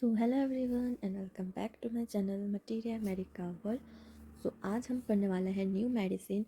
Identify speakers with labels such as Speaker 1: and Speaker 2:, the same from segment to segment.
Speaker 1: So hello everyone and welcome back to my channel materia medica world. So आज हम पढ़ने वाले हैं न्यू मेडिसिन।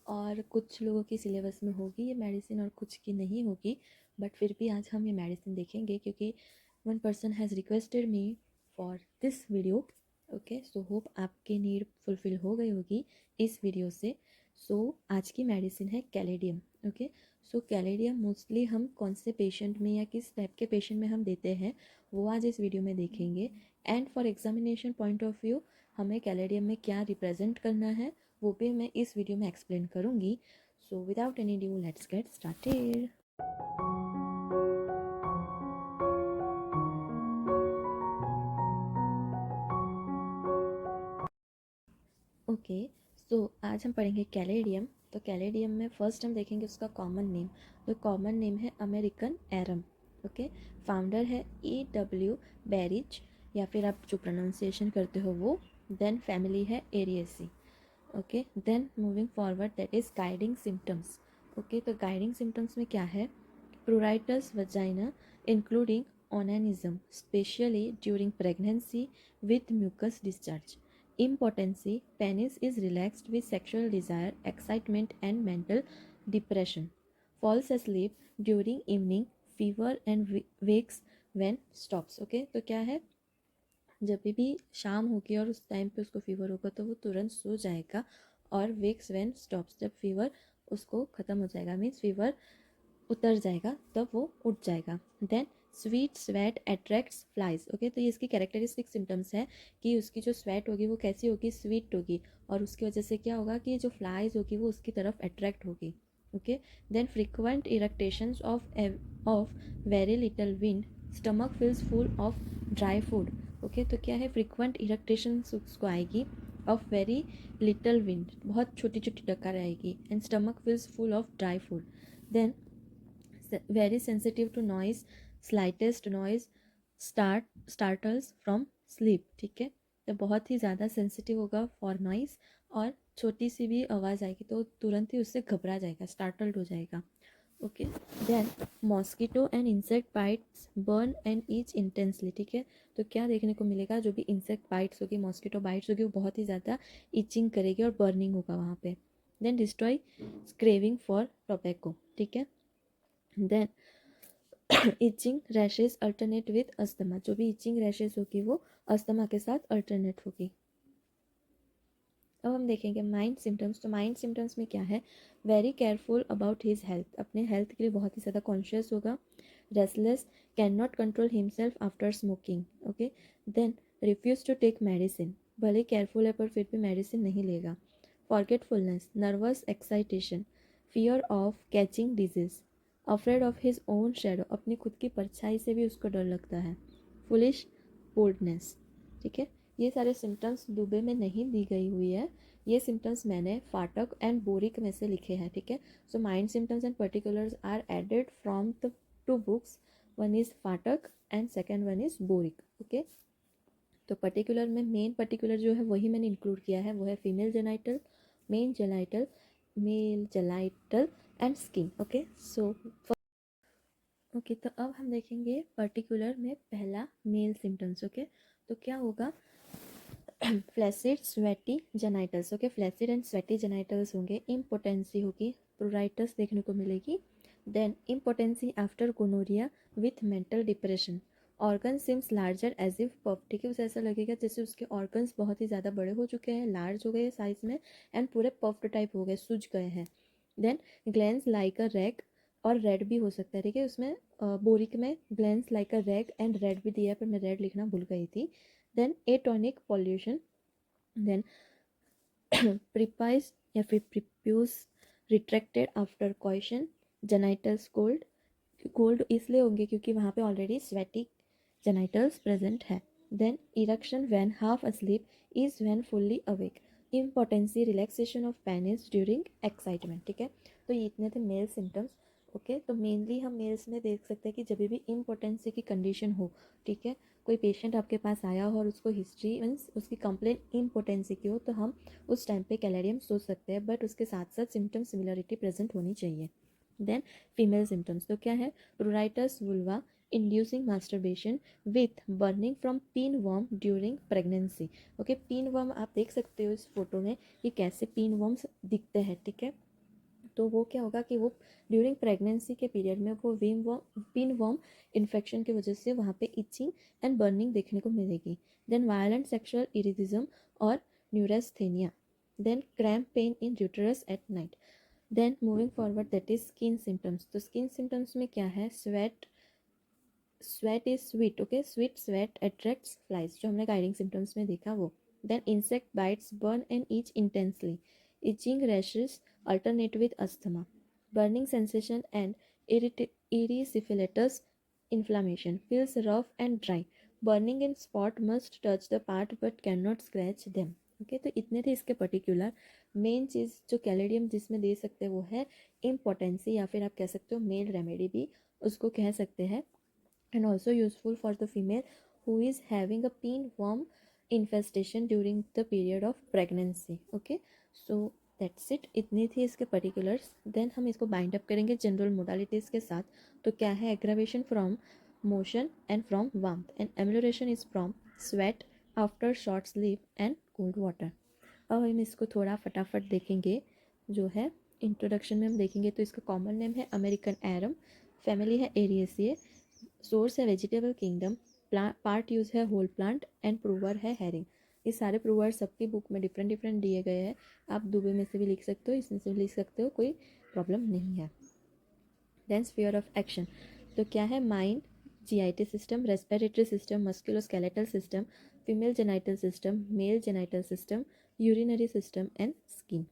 Speaker 1: और कुछ लोगों की सिलेबस में होगी ये मेडिसिन और कुछ की नहीं होगी, बट फिर भी आज हम ये मेडिसिन देखेंगे क्योंकि one person has requested me for this video. Okay, so hope आपकी नीड फुलफिल हो गई होगी इस वीडियो से। सो आज की मेडिसिन है कैलेडियम। ओके, सो कैलेडियम मोस्टली हम कौन से पेशेंट में या किस टाइप के पेशेंट में हम देते हैं वो आज इस वीडियो में देखेंगे। And for examination point of view हमें कैलेडियम में क्या रिप्रेजेंट करना है वो भी मैं इस वीडियो में एक्सप्लेन करूँगी। So without any due let's get started. Okay, so आज हम पढ़ेंगे कैलेडियम। तो कैलेडियम में फर्स्ट हम देखेंगे उसका कॉमन नेम। तो कॉमन नेम है अमेरिकन एरम। ओके, फाउंडर है E.W. बैरिज या फिर आप जो प्रोनाउंसिएशन करते हो वो। देन फैमिली है Araceae. Okay, then moving forward that is guiding symptoms. Okay, तो गाइडिंग सिम्टम्स में क्या है? Pruritus vagina including onanism, especially during pregnancy with mucus discharge. Impotency, penis is relaxed with sexual desire, excitement and mental depression. Falls asleep during evening, fever and wakes when stops. Okay, तो क्या है? जब भी शाम होगी और उस time पे उसको फीवर होगा तो वो तुरंत सो जाएगा। और वेक्स व्हेन स्टॉप्स, जब फीवर उसको ख़त्म हो जाएगा, मीन्स फीवर उतर जाएगा तब वो उठ जाएगा। Then sweet sweat attracts flies. Okay, तो ये इसकी कैरेक्टरिस्टिक सिम्टम्स है कि उसकी जो स्वेट होगी वो कैसी होगी? स्वीट होगी। और उसकी वजह से क्या होगा कि जो फ्लाइज होगी वो उसकी तरफ अट्रैक्ट होगी। Okay, then frequent eructations of very little wind, stomach feels full of dry food. Okay, तो क्या है? फ्रिक्वेंट इरेक्टेशंस उसको आएगी ऑफ वेरी लिटल विंड, बहुत छोटी छोटी डकार आएगी। And stomach feels full of dry food. Then very sensitive to noise, slightest noise startles from sleep. ठीक है, तो बहुत ही ज़्यादा सेंसिटिव होगा फॉर नॉइज, और छोटी सी भी आवाज़ आएगी तो तुरंत ही उससे घबरा जाएगा, स्टार्टल्ड हो जाएगा। Okay, then mosquito and insect bites burn and itch intensely. ठीक है, तो क्या देखने को मिलेगा? जो भी इंसेक्ट बाइट्स होगी, मॉस्किटो बाइट्स होगी, वो बहुत ही ज़्यादा इचिंग करेगी और बर्निंग होगा वहाँ पे। Then destroy craving for tobacco. ठीक है, then itching rashes alternate with asthma. जो भी इचिंग रैशेज होगी वो अस्थमा के साथ अल्टरनेट होगी। अब हम देखेंगे माइंड सिम्टम्स। तो माइंड सिम्टम्स में क्या है? Very careful about his health, अपने हेल्थ के लिए बहुत ही ज़्यादा कॉन्शियस होगा। Restless, can not control himself after smoking. Okay, then refuse to take medicine, भले केयरफुल है पर फिर भी मेडिसिन नहीं लेगा। Forgetfulness, nervous excitation, fear of catching disease, afraid of his own shadow, अपनी खुद की परछाई से भी उसको डर लगता है। Foolish boldness. ठीक है, ये सारे सिम्टम्स दुबे में नहीं दी गई हुई है, ये सिम्टम्स मैंने फाटक एंड बोरिक में से लिखे हैं। ठीक है, so mind symptoms and particulars are added from the two books, one is Phatak and second one is Boericke. Okay, तो पर्टिकुलर में मेन पर्टिकुलर जो है वही मैंने इंक्लूड किया है, वो है female genital, male genital, male genital and skin. Okay, so okay, तो अब हम देखेंगे पर्टिकुलर में पहला मेल सिम्टम्स। ओके, तो क्या होगा? Flaccid sweaty genitals. Okay, flaccid and sweaty genitals होंगे। इम्पोटेंसी होगी, प्रूराइटस देखने को मिलेगी। Then impotency after gonorrhoea with mental depression, organ seems larger as if puff. ठीक है, उसे ऐसा लगेगा जैसे उसके ऑर्गन्स बहुत ही ज़्यादा बड़े हो चुके हैं, लार्ज हो गए साइज में, एंड पूरे पफ्ड टाइप हो गए, सूज गए हैं। Then glans like a rag, और रेड भी हो सकता है। ठीक है, उसमें बोरिक में glans like a rag and red भी दिया है पर मैं रेड लिखना भूल गई थी। Then atonic pollution, then prepuce या फिर prepuce retracted after coition, genitals cold, cold इसलिए होंगे क्योंकि वहाँ पे ऑलरेडी स्वेटिक जेनाइटल्स प्रेजेंट है। Then erection when half asleep is when fully awake, impotency, relaxation of penis during excitement. ठीक है, तो ये इतने थे मेल सिम्टम्स। ओके, तो मेनली हम मेल्स में देख सकते हैं कि जब भी इम्पोटेंसी की कंडीशन हो, ठीक है, कोई पेशेंट आपके पास आया हो और उसको हिस्ट्री मीन्स उसकी कंप्लेन इम्पोटेंसी की हो, तो हम उस टाइम पे कैलेरियम सोच सकते हैं, बट उसके साथ साथ सिम्टम सिमिलरिटी प्रेजेंट होनी चाहिए। देन फीमेल सिम्टम्स तो क्या है? Pruritus vulva inducing masturbation with burning from pinworm during pregnancy. Okay, pinworm आप देख सकते हो इस फोटो में कि कैसे pinworms दिखते हैं, ठीक है। तो वो क्या होगा कि वो ड्यूरिंग प्रेगनेंसी के पीरियड में वो पिन वर्म इन्फेक्शन की वजह से वहाँ पे इचिंग एंड बर्निंग देखने को मिलेगी। देन वायलेंट सेक्सुअल इरिदिज्म और neurasthenia, then cramp pain in uterus at night. Then moving forward that is skin symptoms. तो स्किन सिम्टम्स में क्या है, sweat is sweet, okay, sweet sweat attracts flies, जो हमने गाइडिंग सिम्टम्स में देखा वो। Then insect bites burn and itch intensely, itching rashes alternate with asthma, burning sensation and erysipelatous inflammation, feels rough and dry, burning in spot must touch the part but cannot scratch them। Okay, तो इतने थे इसके particular. Main चीज़ जो caladium जिसमें दे सकते हैं वो है इम्पोटेंसी, या फिर आप कह सकते हो मेल रेमेडी भी उसको कह सकते हैं, and also useful for the female who is having a pinworm infestation during the period of pregnancy। okay, so that's it, इतनी थी इसके particulars। then हम इसको बाइंड अप करेंगे जनरल मोडालिटीज़ के साथ। तो क्या है, aggravation from motion and from warmth, and amelioration is from sweat after short sleep and cold water. अब हम इसको थोड़ा फटाफट देखेंगे। जो है इंट्रोडक्शन में हम देखेंगे तो इसका कॉमन नेम है अमेरिकन एरम, फैमिली है एरियसिए, सोर्स है वेजिटेबल किंगडम, पार्ट यूज है होल प्लांट, एंड प्रूवर है हेरिंग। ये सारे प्रूवर सबकी बुक में डिफरेंट डिफरेंट दिए गए हैं, आप दुबे में से भी लिख सकते हो, इसमें से भी लिख सकते हो, कोई प्रॉब्लम नहीं है। देन स्फीयर ऑफ एक्शन, तो क्या है, mind, JIT system, respiratory system, musculoskeletal system, female genital system, mail genital system, urinary system and skin.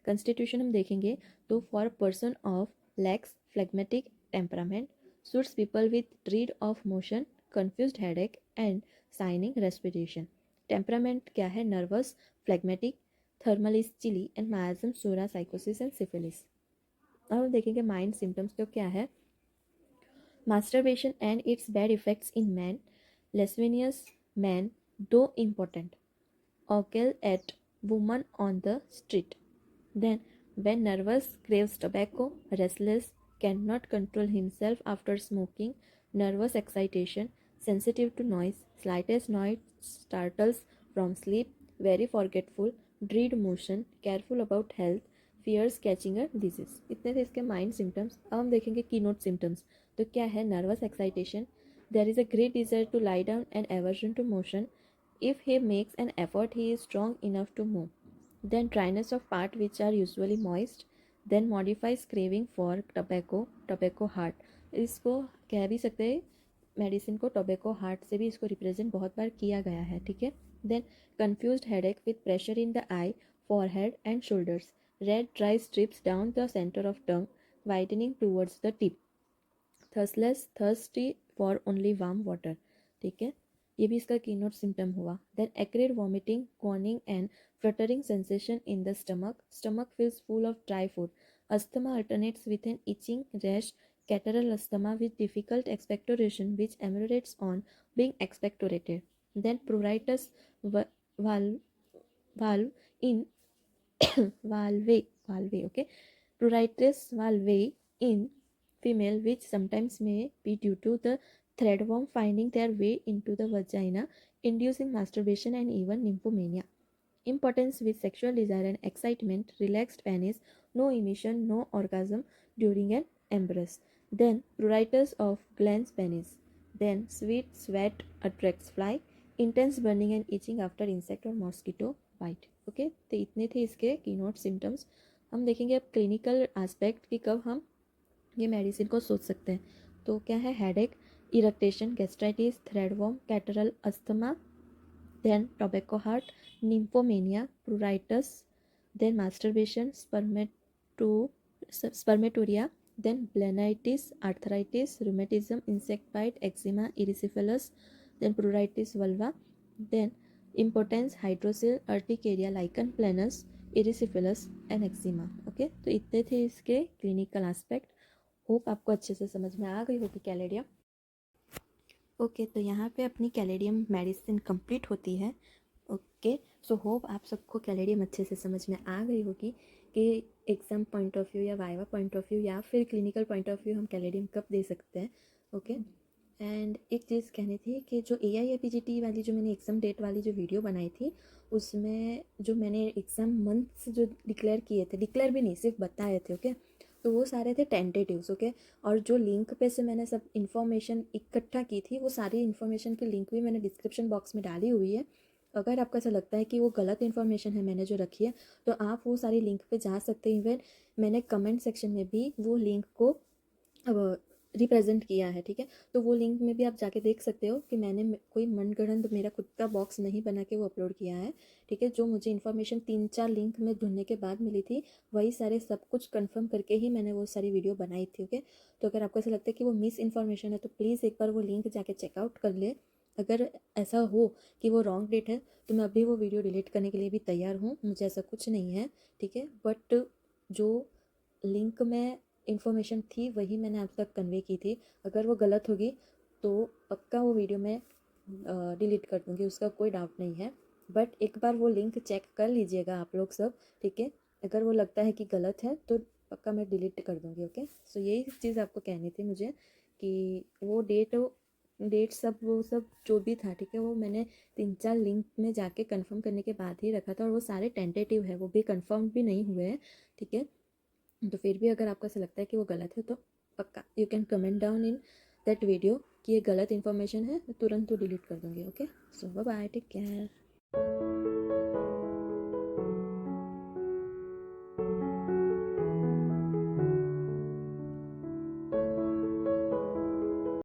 Speaker 1: Constitution हम देखेंगे तो for person of lakhs phlegmatic temperament, suits people with dread of motion, confused headache and signing respiration। Temperament क्या है, nervous, phlegmatic, thermally chilly and miasm psora sycosis and syphilis. अब हम देखेंगे mind symptoms तो क्या है, masturbation and its bad effects in men, lascivious men, though important, occur at women on the street। Then, when nervous, craves tobacco, restless, cannot control himself after smoking, nervous excitation, sensitive to noise, slightest noise startles from sleep, very forgetful, dread motion, careful about health, fears catching a disease। इतने थे इसके mind symptoms. अब हम देखेंगे की note symptoms. तो क्या है, nervous excitation, there is a great desire to lie down and aversion to motion, if he makes an effort he is strong enough to move। Then dryness of part which are usually moist, then modifies craving for tobacco heart। इसको कह भी सकते हैं medicine को tobacco heart से भी इसको represent बहुत बार किया गया है, ठीक है। Then confused headache with pressure in the eye, forehead and shoulders, red dry strips down the center of tongue, widening towards the tip, thirstless, thirsty for only warm water, ठीक है, ये भी इसका कीनोट सिम्टम हुआ। Then acrid vomiting, churning and fluttering sensation in the stomach feels full of dry food, asthma alternates with an itching rash, catarrhal asthma with difficult expectoration which ameliorates on being expectorated. Then pruritus valve valve in valve, okay, pruritus valve in female, which sometimes may be due to the threadworm finding their way into the vagina, inducing masturbation and even nymphomania। Impotence with sexual desire and excitement, relaxed penis, no emission, no orgasm during an embrace। Then pruritus of glans penis। Then sweet sweat attracts fly, intense burning and itching after insect or mosquito bite। Okay, तो इतने थे इसके keynote symptoms. हम देखेंगे अब clinical aspect कि कब हम ये मेडिसिन को सोच सकते हैं। तो क्या है, headache, eructation, gastritis, threadworm, catarrhal asthma, then tobacco heart, nymphomania, pruritus, then masturbation, spermaturia, then blenitis, arthritis, rheumatism, insect bite, eczema, erysipelas, then pruritus vulva, then impotence, hydrocele, urticaria, lichen planus, erysipelas and eczema। Okay, तो इतने थे इसके clinical aspect. Hope आपको अच्छे से समझ में आ गई होगी कैलेडियम। ओके, तो यहाँ पे अपनी कैलेडियम मेडिसिन कंप्लीट होती है। ओके, सो होप आप सबको कैलेडियम अच्छे से समझ में आ गई होगी कि एग्ज़ाम पॉइंट ऑफ व्यू या वाइवा पॉइंट ऑफ व्यू या फिर क्लिनिकल पॉइंट ऑफ व्यू हम कैलेडियम कब दे सकते हैं। ओके, एंड एक चीज़ कहनी थी कि जो AIAPGT वाली जो मैंने एग्ज़ाम डेट वाली जो वीडियो बनाई थी, उसमें जो मैंने एग्ज़ाम मंथ्स जो डिक्लेयर किए थे, डिक्लेयर भी नहीं सिर्फ बताए थे, ओके, तो वो सारे थे टेंटेटिव्स, ओके। और जो लिंक पे से मैंने सब इन्फॉर्मेशन इकट्ठा की थी, वो सारी इन्फॉर्मेशन की लिंक भी मैंने डिस्क्रिप्शन बॉक्स में डाली हुई है। अगर आपको ऐसा लगता है कि वो गलत इन्फॉर्मेशन है मैंने जो रखी है, तो आप वो सारी लिंक पे जा सकते हैं। इवन मैंने कमेंट सेक्शन में भी वो लिंक को रिप्रेजेंट किया है, ठीक है। तो वो लिंक में भी आप जाके देख सकते हो कि मैंने कोई मनगढ़ंत मेरा खुद का बॉक्स नहीं बना के वो अपलोड किया है, ठीक है। जो मुझे इन्फॉर्मेशन 3-4 लिंक में ढूंढने के बाद मिली थी, वही सारे सब कुछ कंफर्म करके ही मैंने वो सारी वीडियो बनाई थी, ओके। तो अगर आपको ऐसा लगता है कि वो मिस इन्फॉर्मेशन है, तो प्लीज़ एक बार वो लिंक जाके चेकआउट कर ले। अगर ऐसा हो कि वो रॉन्ग डेट है, तो मैं अभी वो वीडियो डिलीट करने के लिए भी तैयार हूँ, मुझे ऐसा कुछ नहीं है, ठीक है। बट जो लिंक में इन्फॉर्मेशन थी वही मैंने आप तक कन्वे की थी। अगर वो गलत होगी तो पक्का वो वीडियो मैं डिलीट कर दूँगी, उसका कोई डाउट नहीं है। बट एक बार वो लिंक चेक कर लीजिएगा आप लोग सब, ठीक है। अगर वो लगता है कि गलत है तो पक्का मैं डिलीट कर दूँगी, ओके। सो यही चीज़ आपको कहनी थी मुझे कि वो डेट सब वो सब जो भी था, ठीक है, वो मैंने 3-4 लिंक में जाके कंफर्म करने के बाद ही रखा था, और वो सारे टेंटेटिव है, वो भी कंफर्म भी नहीं हुए हैं, ठीक है। तो फिर भी अगर आपको ऐसा लगता है कि वो गलत है, तो पक्का you can comment down in that video कि ये गलत इन्फॉर्मेशन है, मैं तुरंत तो डिलीट कर दूँगी, ओके। सो बाय बाय, टेक केयर।